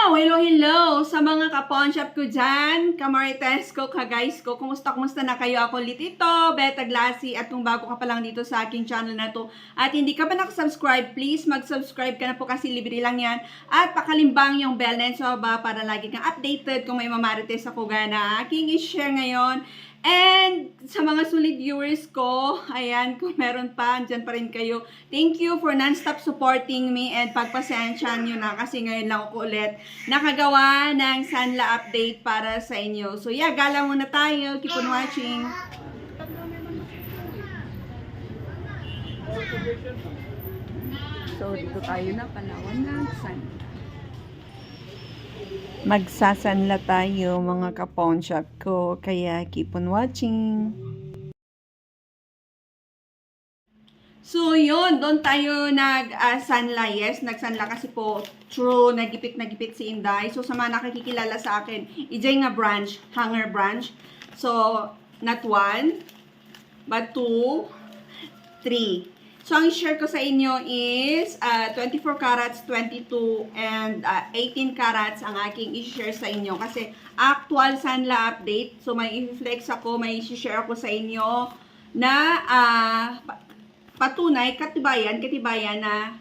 Hello sa mga ka-pawn shop ko dyan, kamarites ko, ka-guys ko. Kumusta na kayo? Ako ulit ito, Beta Glassy. At kung bago ka pa lang dito sa aking channel na to at hindi ka pa nakasubscribe, please mag-subscribe ka na po kasi libre lang yan. At pakalimbang yung bell na sa baba para lagi kang updated kung may mamarites ako gaya na aking i-share ngayon. And sa mga solid viewers ko, ayan, kung meron pa, andyan pa rin kayo. Thank you for non-stop supporting me and pagpasensyahan nyo na kasi ngayon lang ako ulit nakagawa ng Sanla update para sa inyo. So yeah, gala muna tayo. Keep on watching. So dito tayo na, Palawan ng Sanla. Magsasanla tayo mga ka-pawn shop ko, kaya keep on watching. So yun, doon tayo nag-sanla, yes, nagsanla kasi po, true, nagipit si Inday. So sa mga nakikilala sa akin, ijay nga branch, hanger branch. So, not 1, but 2, 3. So, ang share ko sa inyo is 24 carats, 22, and 18 carats ang aking i-share sa inyo. Kasi actual Sanla update. So, may i-flex ako, may i-share ako sa inyo na patunay, katibayan na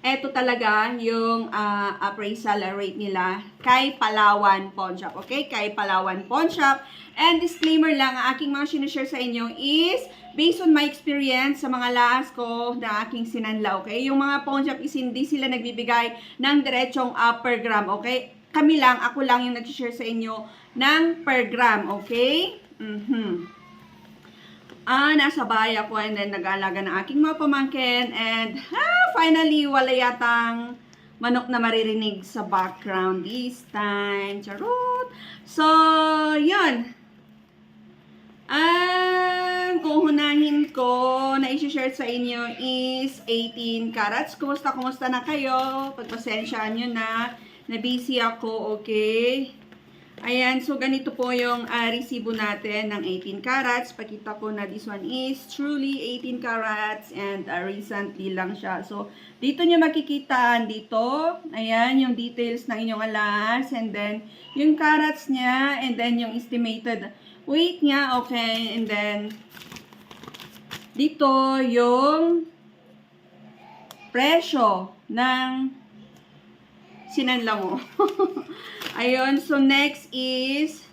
eto talaga yung appraisal rate nila kay Palawan Pawn Shop. Okay? Kay Palawan Pawn Shop. And disclaimer lang, ang aking mga sinishare sa inyo is based on my experience sa mga last ko na aking sinanla. Okay? Yung mga pawn shop is hindi sila nagbibigay ng diretsong per gram. Okay? Kami lang, ako lang yung nag-share sa inyo ng per gram. Okay? Nasa bahay ako and then nag-aalaga ng aking mga pamangkin and finally wala yatang manok na maririnig sa background this time. Charot! So, yun. Ang uhunahin ko na i-share sa inyo is 18 carats. Kumusta na kayo? Pagpasensyaan nyo na busy ako, okay? Ayan, so ganito po yung resibo natin ng 18 carats. Pakita ko na this one is truly 18 carats and recently lang siya. So, dito nyo makikita dito. Ayan, yung details ng inyong alas. And then, yung carats niya. And then, yung estimated weight niya. Okay, and then, dito yung presyo ng sinanla mo. Ayun, so next is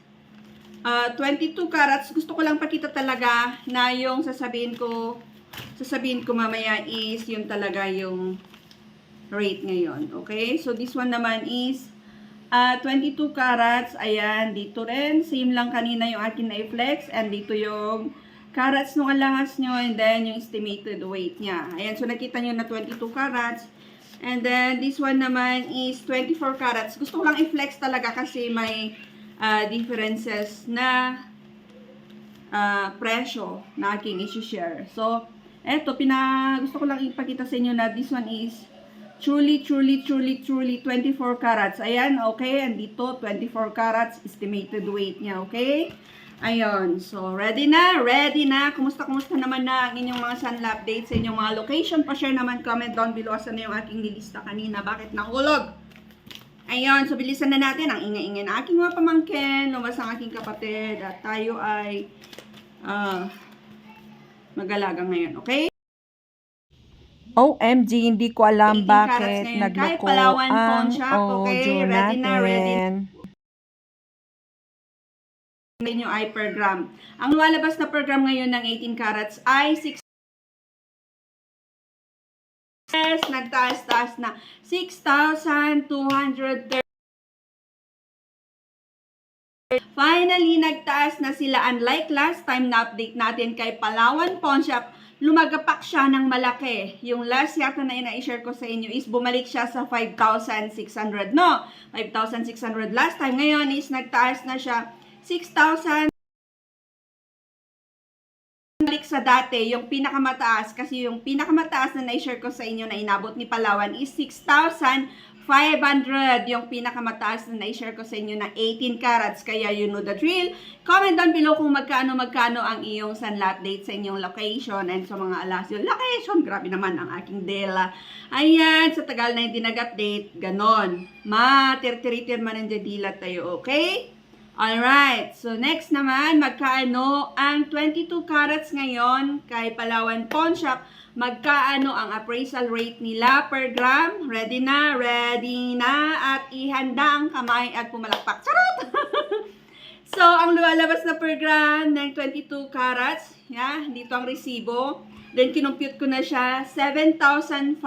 22 carats. Gusto ko lang pakita talaga na yung sasabihin ko mamaya is yung talaga yung rate ngayon. Okay? So this one naman is 22 carats. Ayan, dito rin. Same lang kanina yung akin na i-flex. And dito yung carats nung alahas nyo. And then yung estimated weight niya. Ayan, so nakita nyo na 22 carats. And then, this one naman is 24 carats. Gusto ko lang i-flex talaga kasi may differences na presyo na aking i-share. So, eto, gusto ko lang ipakita sa inyo na this one is truly 24 carats. Ayan, okay. And dito, 24 carats estimated weight niya, okay? Ayun, so ready na. Kumusta naman na ang inyong mga Sanla updates sa inyong mga location? Pa-share naman, comment down below saan na yung aking nilista kanina. Bakit nahulog? Ayun, so bilisan na natin ang ingay-ingay na aking mga pamangkin. Lumabas ang aking kapatid at tayo ay mag-alaga ngayon, okay? OMG, hindi ko alam bakit nagloko ang audio natin. Yung ay per gram. Ang lumalabas na per gram ngayon ng 18 carats ay 6. Nagtaas-taas na 6,230. Finally, nagtaas na sila. Unlike last time na update natin kay Palawan Pawn Shop, lumagapak siya ng malaki. Yung last yata na ina-share ko sa inyo is bumalik siya sa 5,600. No, 5,600 last time. Ngayon is nagtaas na siya 6,000 balik sa dati, yung pinakamataas, kasi yung pinakamataas na na-share ko sa inyo na inabot ni Palawan is 6,500. 500 yung pinakamataas na na-share ko sa inyo na 18 carats. Kaya you know the drill. Comment down below kung magkano ang iyong sunlight date sa inyong location and sa mga alas yung location. Grabe naman ang aking dela. Ayan, sa tagal na hindi nag-update, ganon. Tirtiritir man ang dila tayo, okay? Alright, so next naman, magkaano ang 22 carats ngayon kay Palawan Pawn Shop? Magkaano ang appraisal rate nila per gram? Ready na, at ihanda ang kamay at pumalakpak. Charot! So, ang lumalabas na per gram ng 22 carats, dito ang resibo. Then, kinumpute ko na siya, 7,500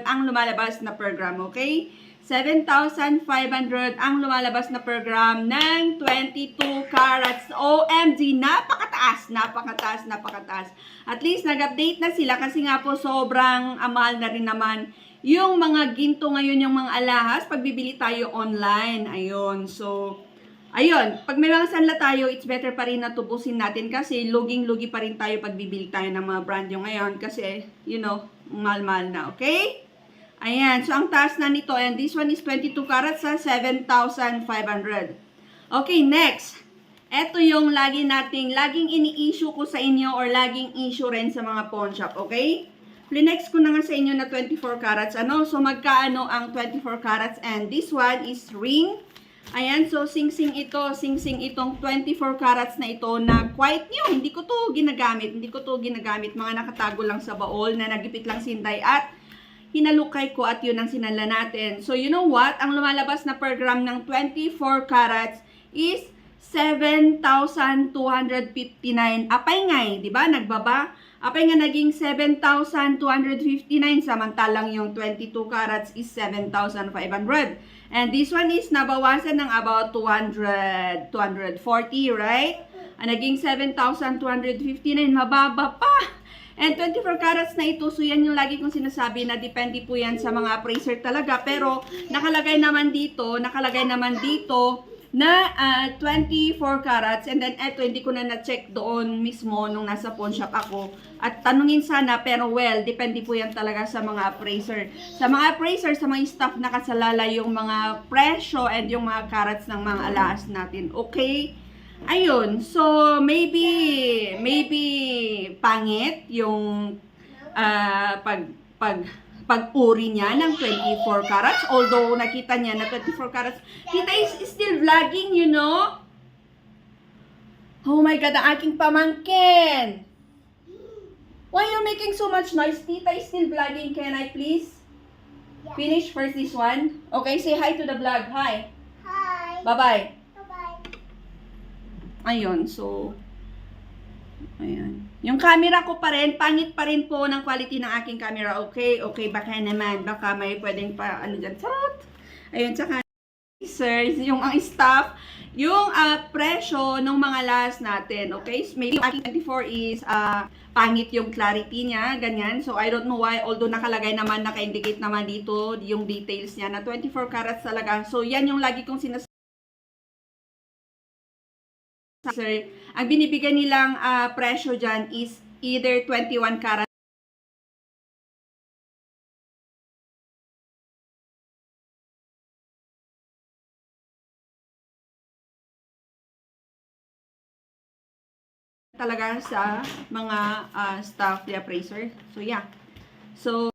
ang lumalabas na per gram, okay? 7,500 ang lumalabas na per gram ng 22 carats. OMG, napakataas. At least nag-update na sila kasi nga po sobrang mahal na rin naman yung mga ginto ngayon, yung mga alahas, pagbibili tayo online. Ayun, so, ayun, pag may mga sanla tayo, it's better pa rin na tubusin natin kasi luging-lugi pa rin tayo pag bibili tayo ng mga brand yung ngayon kasi, you know, mahal-mahal na, okay? Ayan, so ang taas na nito, and this one is 22 carats sa 7,500. Okay, next. Ito yung laging ini-issue ko sa inyo or laging issue rin sa mga pawn shop, okay? Next ko na nga sa inyo na 24 carats. So magkaano ang 24 carats? And this one is ring. Ayan, so sing-sing itong 24 carats na ito na quite new. Hindi ko to ginagamit. Mga nakatago lang sa baol na nagipit lang sinday at hinalukay ko at yun ang sinanla natin. So, you know what? Ang lumalabas na per gram ng 24 carats is 7,259. Apay ngay, di ba? Nagbaba. Apay nga naging 7,259 samantalang yung 22 carats is 7,500. And this one is nabawasan ng about 240, right? Ang naging 7,259, mababa pa. And 24 carats na ito, so yan yung lagi kong sinasabi na depende po yan sa mga appraiser talaga. Pero nakalagay naman dito na 24 carats. And then eto, hindi ko na na-check doon mismo nung nasa pawn shop ako. At tanungin sana, pero well, depende po yan talaga sa mga appraiser. Sa mga appraiser, sa mga staff nakasalala yung mga presyo and yung mga carats ng mga alahas natin. Okay? Ayun, so maybe pangit yung pag-uri niya ng 24 carats. Although nakita niya na 24 carats, Tita is still vlogging, you know? Oh my God, ang aking pamangkin! Why you making so much noise? Tita is still vlogging. Can I please finish first this one? Okay, say hi to the vlog. Hi. Hi. Bye-bye. Bye-bye. Ayun, so, ayan. Yung camera ko pa rin, pangit pa rin po ng quality ng aking camera. Okay, baka naman, baka may pwedeng pa, dyan, sarot. Ayun, tsaka, sir, yung ang staff, yung presyo ng mga last natin, okay? Maybe yung aking 24 is, pangit yung clarity niya, ganyan. So, I don't know why, although nakalagay naman, naka-indicate naman dito, yung details niya, na 24 carats talaga. So, yan yung lagi kong sinasabi. Sir, ang binibigyan nilang presyo dyan is either 21 karat talaga sa mga staff, the appraiser. So, yeah. So,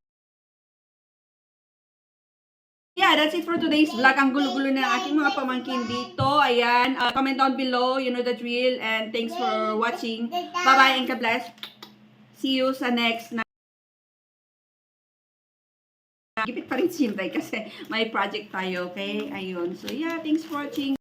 yeah, that's it for today's vlog. Ang gulo-gulo na ng aking mga pamangkin dito. Ayan, comment down below, you know the drill. And thanks for watching. Bye-bye and God bless. See you sa next na. Gipit pa rin si Hinday kasi may project tayo, okay? Ayun. So, yeah, thanks for watching.